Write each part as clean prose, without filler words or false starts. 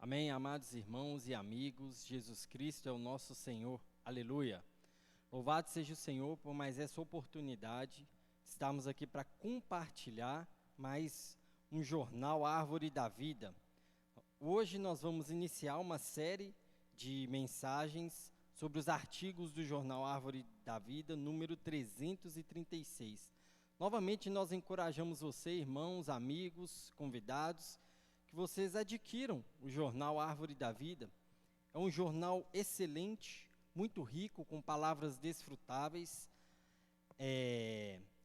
Amém, amados irmãos e amigos, Jesus Cristo é o nosso Senhor, aleluia. Louvado seja o Senhor por mais essa oportunidade, estamos aqui para compartilhar mais um jornal Árvore da Vida. Hoje nós vamos iniciar uma série de mensagens sobre os artigos do jornal Árvore da Vida, número 336. Novamente nós encorajamos você, irmãos, amigos, convidados, que vocês adquiram o jornal Árvore da Vida. É um jornal excelente, muito rico, com palavras desfrutáveis.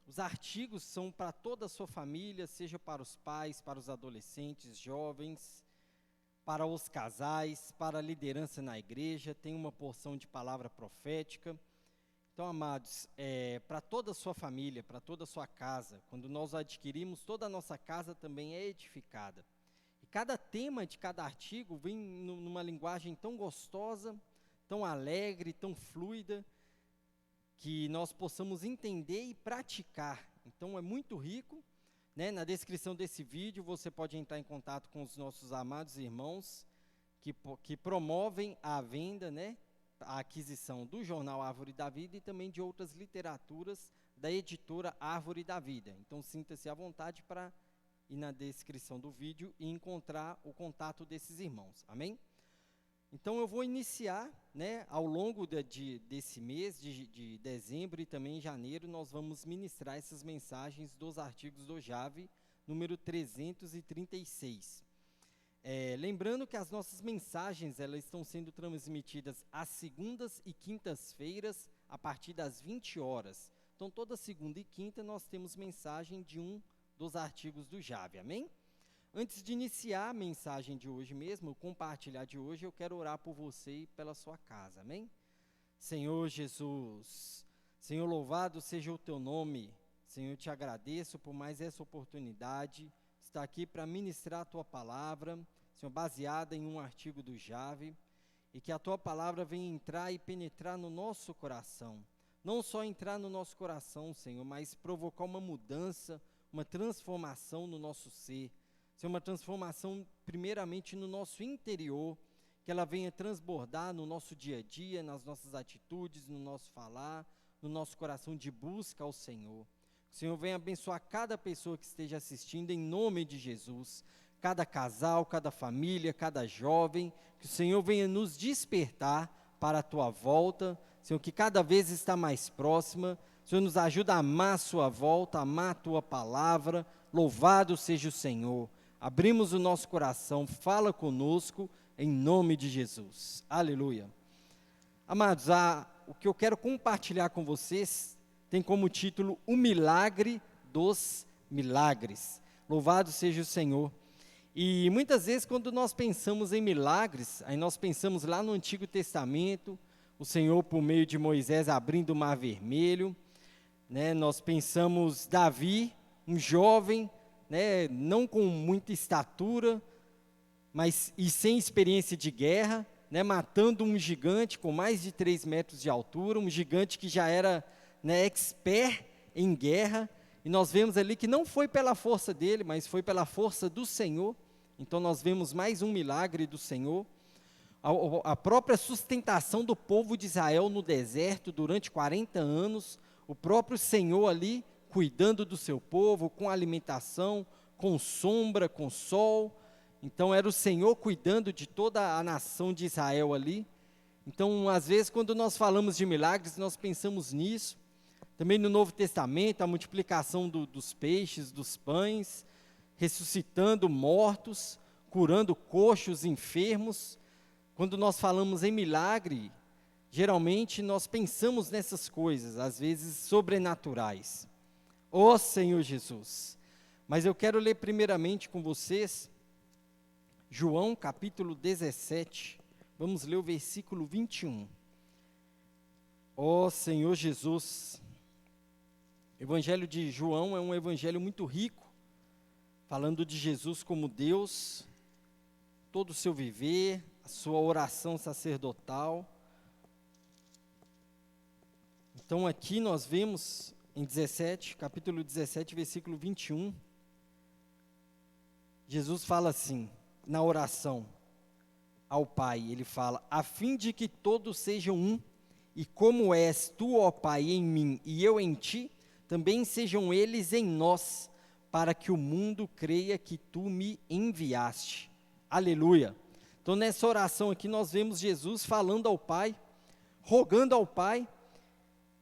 Os artigos são para toda a sua família, seja para os pais, para os adolescentes, jovens, para os casais, para a liderança na igreja. Tem uma porção de palavra profética. Então, amados, para toda a sua família, para toda a sua casa, quando nós adquirimos, toda a nossa casa também é edificada. Cada tema de cada artigo vem numa linguagem tão gostosa, tão alegre, tão fluida, que nós possamos entender e praticar. Então é muito rico, né? Na descrição desse vídeo você pode entrar em contato com os nossos amados irmãos que promovem a venda, né? A aquisição do jornal Árvore da Vida e também de outras literaturas da editora Árvore da Vida. Então sinta-se à vontade para ir na descrição do vídeo e encontrar o contato desses irmãos, amém? Então eu vou iniciar, né, ao longo desse mês de dezembro e também em janeiro, nós vamos ministrar essas mensagens dos artigos do JAV, número 336. Lembrando que as nossas mensagens, elas estão sendo transmitidas às segundas e quintas-feiras, a partir das 20 horas. Então toda segunda e quinta nós temos mensagem de dos artigos do JAV, amém? Antes de iniciar a mensagem de hoje mesmo, compartilhar de hoje, eu quero orar por você e pela sua casa, amém? Senhor Jesus, Senhor, louvado seja o teu nome. Senhor, eu te agradeço por mais essa oportunidade, estar aqui para ministrar a tua palavra, Senhor, baseada em um artigo do JAV, e que a tua palavra venha entrar e penetrar no nosso coração. Não só entrar no nosso coração, Senhor, mas provocar uma mudança, uma transformação no nosso ser, Senhor, uma transformação primeiramente no nosso interior, que ela venha transbordar no nosso dia a dia, nas nossas atitudes, no nosso falar, no nosso coração de busca ao Senhor. Que o Senhor venha abençoar cada pessoa que esteja assistindo em nome de Jesus, cada casal, cada família, cada jovem, que o Senhor venha nos despertar para a tua volta, Senhor, que cada vez está mais próxima. Senhor, nos ajuda a amar a sua volta, a amar a tua palavra. Louvado seja o Senhor. Abrimos o nosso coração, fala conosco, em nome de Jesus. Aleluia. Amados, o que eu quero compartilhar com vocês tem como título O Milagre dos Milagres. Louvado seja o Senhor. E muitas vezes quando nós pensamos em milagres, aí nós pensamos lá no Antigo Testamento, o Senhor por meio de Moisés abrindo o Mar Vermelho, né? Nós pensamos Davi, um jovem, né, não com muita estatura, mas e sem experiência de guerra, né, matando um gigante com mais de 3 metros de altura, um gigante que já era, né, expert em guerra, e nós vemos ali que não foi pela força dele, mas foi pela força do Senhor. Então nós vemos mais um milagre do Senhor. A própria sustentação do povo de Israel no deserto durante 40 anos, o próprio Senhor ali cuidando do seu povo, com alimentação, com sombra, com sol. Então era o Senhor cuidando de toda a nação de Israel ali. Então, às vezes, quando nós falamos de milagres, nós pensamos nisso. Também no Novo Testamento, a multiplicação dos peixes, dos pães, ressuscitando mortos, curando coxos, enfermos. Quando nós falamos em milagre, geralmente nós pensamos nessas coisas, às vezes sobrenaturais. Ó Senhor Jesus! Mas eu quero ler primeiramente com vocês, João capítulo 17, vamos ler o versículo 21. Ó Senhor Jesus! O Evangelho de João é um evangelho muito rico, falando de Jesus como Deus, todo o seu viver, a sua oração sacerdotal. Então aqui nós vemos em capítulo 17, versículo 21, Jesus fala assim, na oração: ao Pai, ele fala, a fim de que todos sejam um, e como és tu, ó Pai, em mim e eu em ti, também sejam eles em nós, para que o mundo creia que tu me enviaste. Aleluia. Então nessa oração aqui nós vemos Jesus falando ao Pai, rogando ao Pai,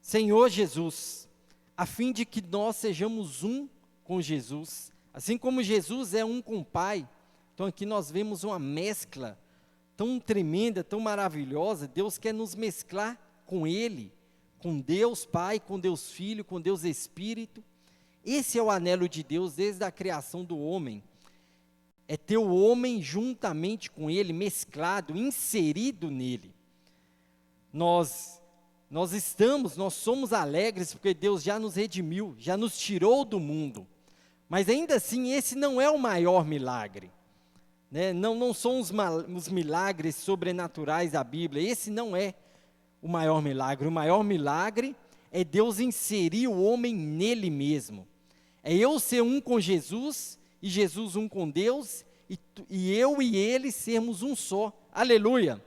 Senhor Jesus, a fim de que nós sejamos um com Jesus, assim como Jesus é um com o Pai. Então aqui nós vemos uma mescla tão tremenda, tão maravilhosa. Deus quer nos mesclar com Ele, com Deus Pai, com Deus Filho, com Deus Espírito. Esse é o anelo de Deus desde a criação do homem, é ter o homem juntamente com Ele, mesclado, inserido nele. Nós somos alegres porque Deus já nos redimiu, já nos tirou do mundo, mas ainda assim esse não é o maior milagre. Não são os milagres sobrenaturais da Bíblia, esse não é o maior milagre é Deus inserir o homem nele mesmo, é eu ser um com Jesus, e Jesus um com Deus, e eu e ele sermos um só, aleluia.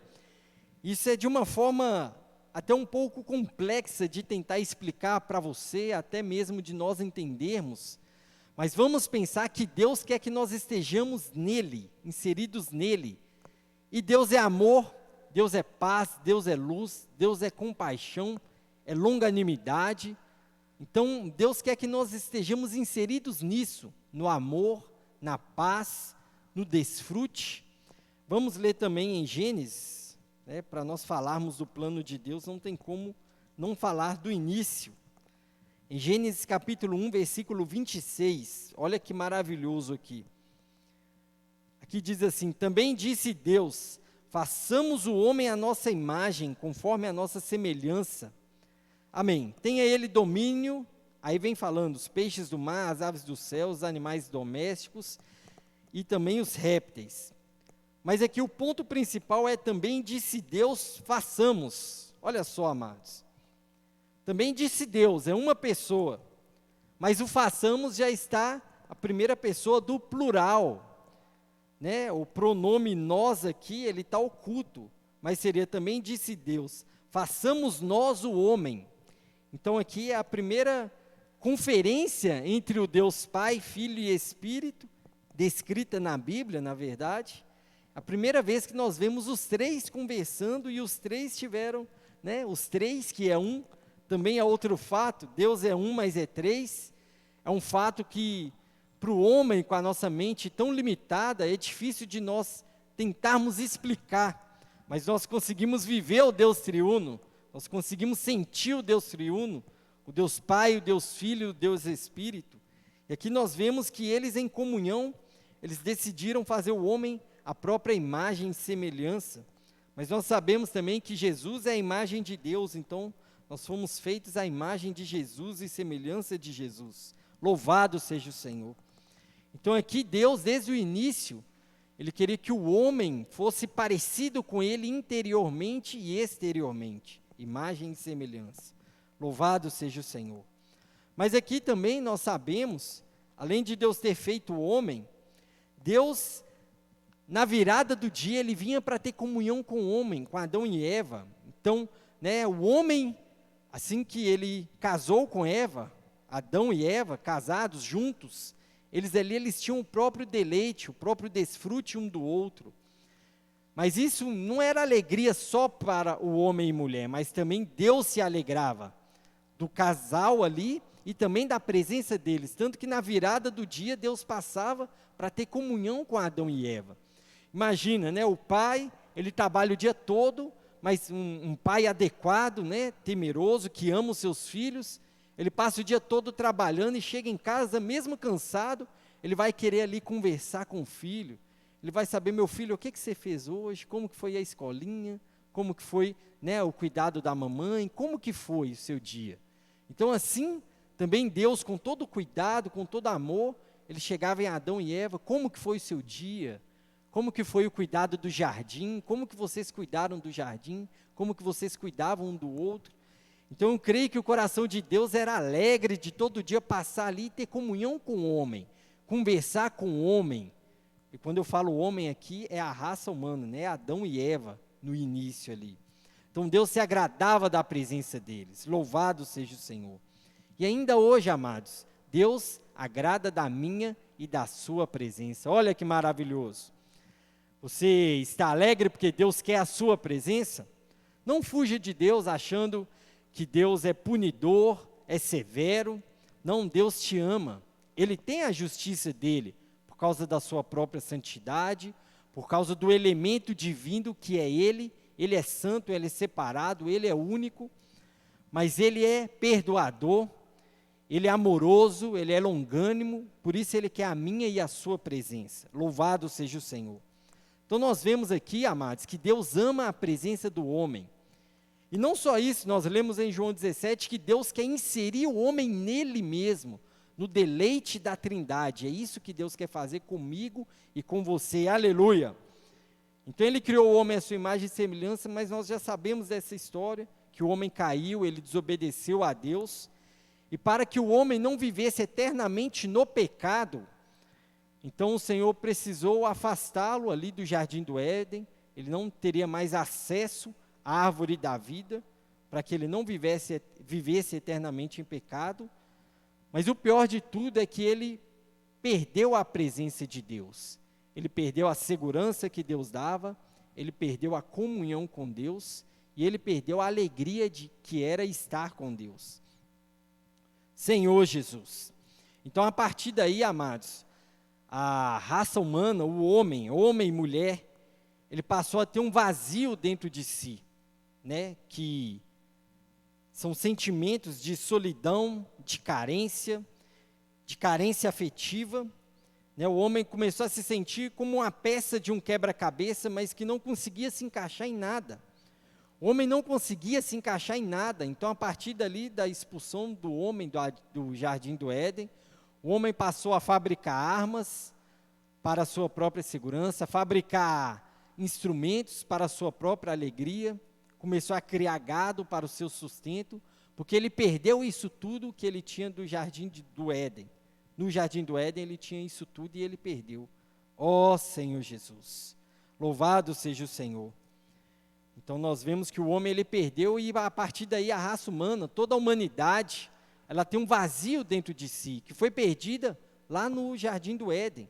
Isso é de uma forma até um pouco complexa de tentar explicar para você, até mesmo de nós entendermos, mas vamos pensar que Deus quer que nós estejamos nele, inseridos nele. E Deus é amor, Deus é paz, Deus é luz, Deus é compaixão, é longanimidade. Então Deus quer que nós estejamos inseridos nisso, no amor, na paz, no desfrute. Vamos ler também em Gênesis, para nós falarmos do plano de Deus, não tem como não falar do início. Em Gênesis capítulo 1, versículo 26, olha que maravilhoso aqui. Aqui diz assim, também disse Deus, façamos o homem à nossa imagem, conforme a nossa semelhança. Amém. Tenha ele domínio, aí vem falando, os peixes do mar, as aves do céu, os animais domésticos e também os répteis. Mas aqui o ponto principal é também disse Deus, façamos. Olha só, amados. Também disse Deus, é uma pessoa, mas o façamos já está a primeira pessoa do plural, o pronome nós aqui, ele está oculto, mas seria também disse Deus, façamos nós o homem. Então aqui é a primeira conferência entre o Deus Pai, Filho e Espírito, descrita na Bíblia, na verdade, a primeira vez que nós vemos os três conversando e os três tiveram, os três que é um. Também é outro fato, Deus é um, mas é três, é um fato que para o homem com a nossa mente tão limitada, é difícil de nós tentarmos explicar, mas nós conseguimos viver o Deus triuno, nós conseguimos sentir o Deus triuno, o Deus Pai, o Deus Filho, o Deus Espírito, e aqui nós vemos que eles em comunhão, eles decidiram fazer o homem a própria imagem e semelhança, mas nós sabemos também que Jesus é a imagem de Deus, então nós fomos feitos à imagem de Jesus e semelhança de Jesus. Louvado seja o Senhor. Então aqui Deus, desde o início, Ele queria que o homem fosse parecido com Ele interiormente e exteriormente. Imagem e semelhança. Louvado seja o Senhor. Mas aqui também nós sabemos, além de Deus ter feito o homem, Deus, na virada do dia, Ele vinha para ter comunhão com o homem, com Adão e Eva. Então, o homem, assim que ele casou com Eva, Adão e Eva, casados juntos, eles tinham o próprio deleite, o próprio desfrute um do outro. Mas isso não era alegria só para o homem e mulher, mas também Deus se alegrava do casal ali e também da presença deles. Tanto que na virada do dia, Deus passava para ter comunhão com Adão e Eva. Imagina, o pai, ele trabalha o dia todo, mas um pai adequado, temeroso, que ama os seus filhos, ele passa o dia todo trabalhando e chega em casa, mesmo cansado, ele vai querer ali conversar com o filho, ele vai saber, meu filho, o que você fez hoje, como que foi a escolinha, como que foi o cuidado da mamãe, como que foi o seu dia. Então assim, também Deus, com todo cuidado, com todo amor, ele chegava em Adão e Eva, como que foi o seu dia, como que foi o cuidado do jardim, como que vocês cuidaram do jardim, como que vocês cuidavam um do outro. Então eu creio que o coração de Deus era alegre de todo dia passar ali e ter comunhão com o homem, conversar com o homem, E quando eu falo homem aqui, é a raça humana, né? Adão e Eva, no início ali. Então Deus se agradava da presença deles. Louvado seja o Senhor. E ainda hoje, amados, Deus agrada da minha e da sua presença. Olha que maravilhoso. Você está alegre porque Deus quer a sua presença? Não fuja de Deus achando que Deus é punidor, é severo. Não, Deus te ama. Ele tem a justiça dele, por causa da sua própria santidade, por causa do elemento divino que é ele. Ele é santo, ele é separado, ele é único, mas ele é perdoador, ele é amoroso, ele é longânimo, por isso ele quer a minha e a sua presença. Louvado seja o Senhor. Então nós vemos aqui, amados, que Deus ama a presença do homem. E não só isso, nós lemos em João 17 que Deus quer inserir o homem nele mesmo, no deleite da Trindade. É isso que Deus quer fazer comigo e com você. Aleluia! Então ele criou o homem à sua imagem e semelhança, mas nós já sabemos dessa história, que o homem caiu, ele desobedeceu a Deus, e para que o homem não vivesse eternamente no pecado, então o Senhor precisou afastá-lo ali do jardim do Éden, ele não teria mais acesso à árvore da vida, para que ele não vivesse eternamente em pecado, mas o pior de tudo é que ele perdeu a presença de Deus. Ele perdeu a segurança que Deus dava, ele perdeu a comunhão com Deus, e ele perdeu a alegria de que era estar com Deus. Senhor Jesus. Então, a partir daí, amados, a raça humana, o homem e mulher, ele passou a ter um vazio dentro de si, né? Que são sentimentos de solidão, de carência afetiva. O homem começou a se sentir como uma peça de um quebra-cabeça, mas que não conseguia se encaixar em nada. O homem não conseguia se encaixar em nada. Então, a partir dali, da expulsão do homem do jardim do Éden, o homem passou a fabricar armas para a sua própria segurança, fabricar instrumentos para a sua própria alegria, começou a criar gado para o seu sustento, porque ele perdeu isso tudo que ele tinha do jardim do Éden. No jardim do Éden ele tinha isso tudo e ele perdeu. Ó Senhor Jesus, louvado seja o Senhor. Então nós vemos que o homem ele perdeu e a partir daí a raça humana, toda a humanidade, ela tem um vazio dentro de si, que foi perdida lá no jardim do Éden.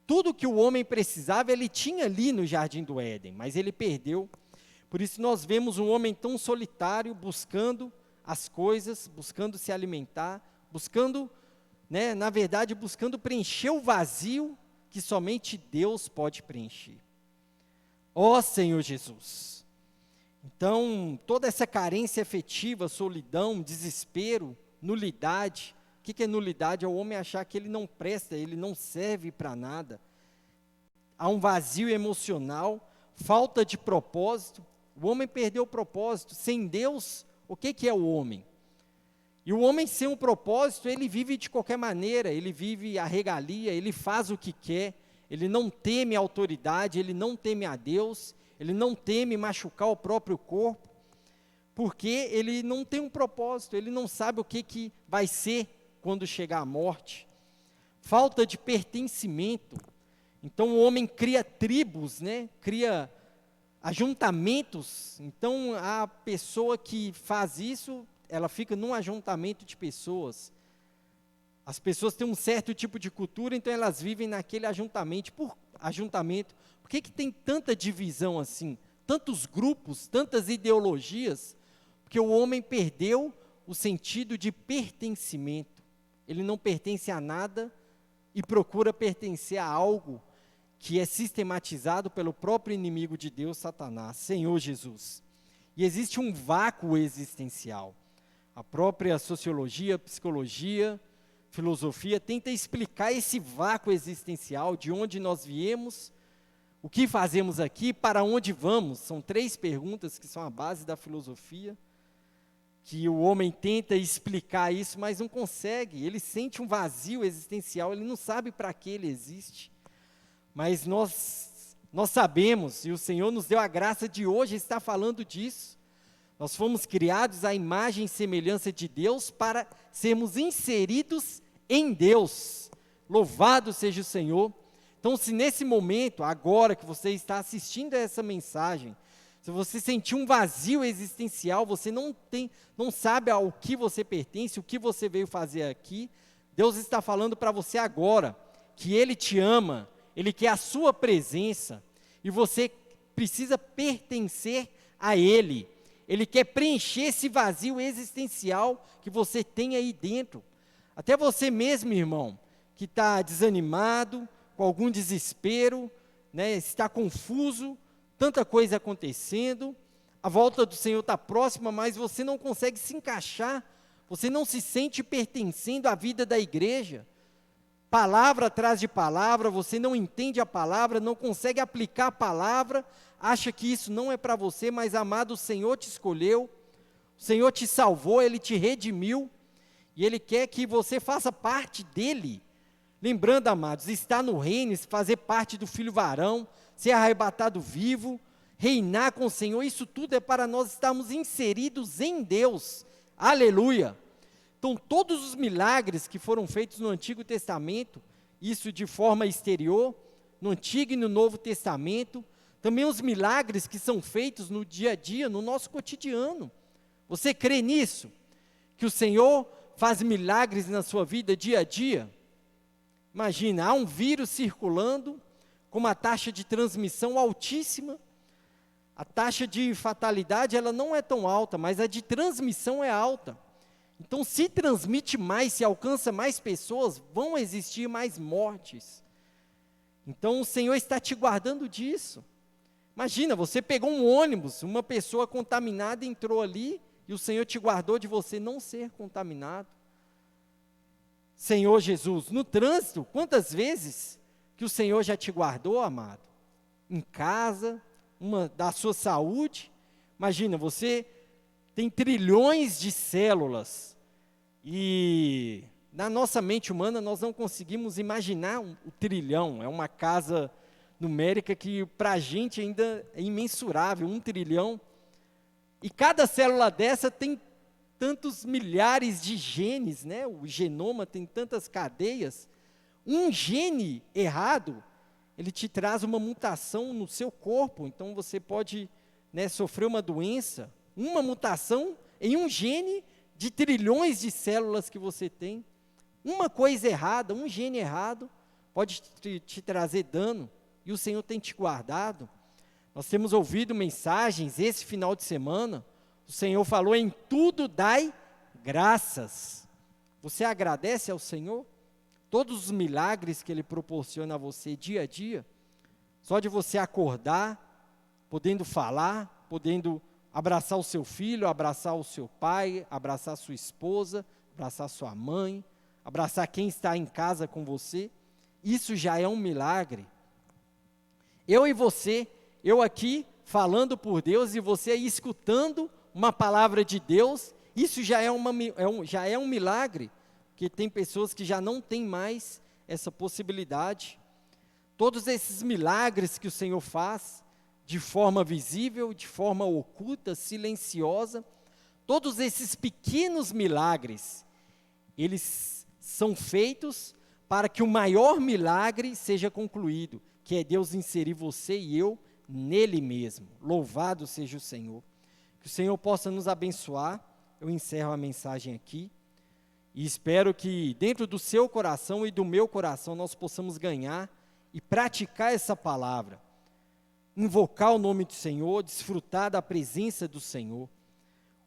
Tudo que o homem precisava ele tinha ali no jardim do Éden, mas ele perdeu. Por isso nós vemos um homem tão solitário, buscando as coisas, buscando se alimentar, buscando, na verdade, buscando preencher o vazio que somente Deus pode preencher. Ó Senhor Jesus. Então, toda essa carência afetiva, solidão, desespero, nulidade. O que é nulidade? É o homem achar que ele não presta, ele não serve para nada. Há um vazio emocional, falta de propósito. O homem perdeu o propósito. Sem Deus, o que é o homem? E o homem sem um propósito, ele vive de qualquer maneira, ele vive a regalia, ele faz o que quer, ele não teme a autoridade, ele não teme a Deus, ele não teme machucar o próprio corpo, porque ele não tem um propósito, ele não sabe o que vai ser quando chegar a morte. Falta de pertencimento. Então o homem cria tribos, cria ajuntamentos. Então a pessoa que faz isso, ela fica num ajuntamento de pessoas. As pessoas têm um certo tipo de cultura, então elas vivem naquele ajuntamento. Por que tem tanta divisão assim? Tantos grupos, tantas ideologias? Porque o homem perdeu o sentido de pertencimento. Ele não pertence a nada e procura pertencer a algo que é sistematizado pelo próprio inimigo de Deus, Satanás, Senhor Jesus. E existe um vácuo existencial. A própria sociologia, psicologia, filosofia tenta explicar esse vácuo existencial, de onde nós viemos, o que fazemos aqui, para onde vamos. São 3 perguntas que são a base da filosofia, que o homem tenta explicar isso, mas não consegue. Ele sente um vazio existencial, ele não sabe para que ele existe. Mas nós sabemos, e o Senhor nos deu a graça de hoje estar falando disso. Nós fomos criados à imagem e semelhança de Deus para sermos inseridos em Deus. Louvado seja o Senhor. Então, se nesse momento, agora que você está assistindo a essa mensagem, se você sentir um vazio existencial, você não sabe ao que você pertence, o que você veio fazer aqui, Deus está falando para você agora, que Ele te ama, Ele quer a sua presença, e você precisa pertencer a Ele. Ele quer preencher esse vazio existencial que você tem aí dentro. Até você mesmo, irmão, que está desanimado, com algum desespero, né, está confuso, tanta coisa acontecendo, a volta do Senhor está próxima, mas você não consegue se encaixar, você não se sente pertencendo à vida da igreja, palavra atrás de palavra, você não entende a palavra, não consegue aplicar a palavra, acha que isso não é para você, mas amado, o Senhor te escolheu, o Senhor te salvou, Ele te redimiu, e Ele quer que você faça parte dEle. Lembrando, amados, estar no reino, fazer parte do filho varão, ser arrebatado vivo, reinar com o Senhor, isso tudo é para nós estarmos inseridos em Deus, aleluia. Então, todos os milagres que foram feitos no Antigo Testamento, isso de forma exterior, no Antigo e no Novo Testamento, também os milagres que são feitos no dia a dia, no nosso cotidiano, você crê nisso? Que o Senhor faz milagres na sua vida dia a dia? Imagina, há um vírus circulando, com uma taxa de transmissão altíssima, a taxa de fatalidade ela não é tão alta, mas a de transmissão é alta. Então, se transmite mais, se alcança mais pessoas, vão existir mais mortes. Então, o Senhor está te guardando disso. Imagina, você pegou um ônibus, uma pessoa contaminada entrou ali, e o Senhor te guardou de você não ser contaminado. Senhor Jesus, no trânsito, quantas vezes que o Senhor já te guardou, amado? Em casa, da sua saúde. Imagina, você tem trilhões de células e na nossa mente humana nós não conseguimos imaginar o trilhão. É uma casa numérica que para a gente ainda é imensurável, 1 trilhão. E cada célula dessa tem tantos milhares de genes, né? O genoma tem tantas cadeias. Um gene errado, ele te traz uma mutação no seu corpo, então você pode, né, sofrer uma doença, uma mutação em um gene de trilhões de células que você tem. Uma coisa errada, um gene errado, pode te trazer dano, e o Senhor tem te guardado. Nós temos ouvido mensagens esse final de semana. O Senhor falou: em tudo dai graças. Você agradece ao Senhor? Todos os milagres que Ele proporciona a você dia a dia, só de você acordar, podendo falar, podendo abraçar o seu filho, abraçar o seu pai, abraçar a sua esposa, abraçar a sua mãe, abraçar quem está em casa com você, isso já é um milagre. Eu e você, eu aqui falando por Deus e você aí escutando uma palavra de Deus, isso já é um milagre, porque tem pessoas que já não têm mais essa possibilidade. Todos esses milagres que o Senhor faz, de forma visível, de forma oculta, silenciosa, todos esses pequenos milagres, eles são feitos para que o maior milagre seja concluído, que é Deus inserir você e eu nele mesmo. Louvado seja o Senhor. Que o Senhor possa nos abençoar. Eu encerro a mensagem aqui. E espero que dentro do seu coração e do meu coração nós possamos ganhar e praticar essa palavra. Invocar o nome do Senhor, desfrutar da presença do Senhor.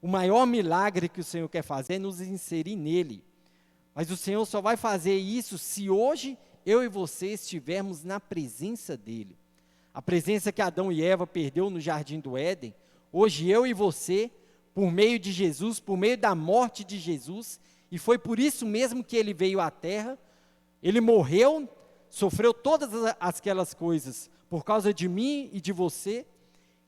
O maior milagre que o Senhor quer fazer é nos inserir nele. Mas o Senhor só vai fazer isso se hoje eu e você estivermos na presença dele. A presença que Adão e Eva perdeu no jardim do Éden, hoje eu e você, por meio de Jesus, por meio da morte de Jesus, e foi por isso mesmo que ele veio à terra, ele morreu, sofreu todas aquelas coisas por causa de mim e de você,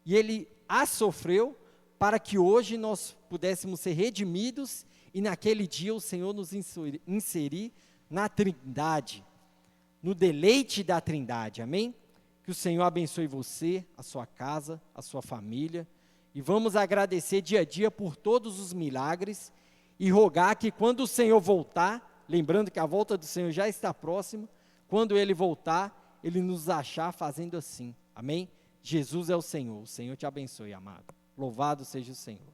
e ele as sofreu para que hoje nós pudéssemos ser redimidos e naquele dia o Senhor nos inserir na Trindade, no deleite da Trindade, amém? Que o Senhor abençoe você, a sua casa, a sua família, e vamos agradecer dia a dia por todos os milagres e rogar que quando o Senhor voltar, lembrando que a volta do Senhor já está próxima, quando Ele voltar, Ele nos achar fazendo assim. Amém? Jesus é o Senhor te abençoe, amado. Louvado seja o Senhor.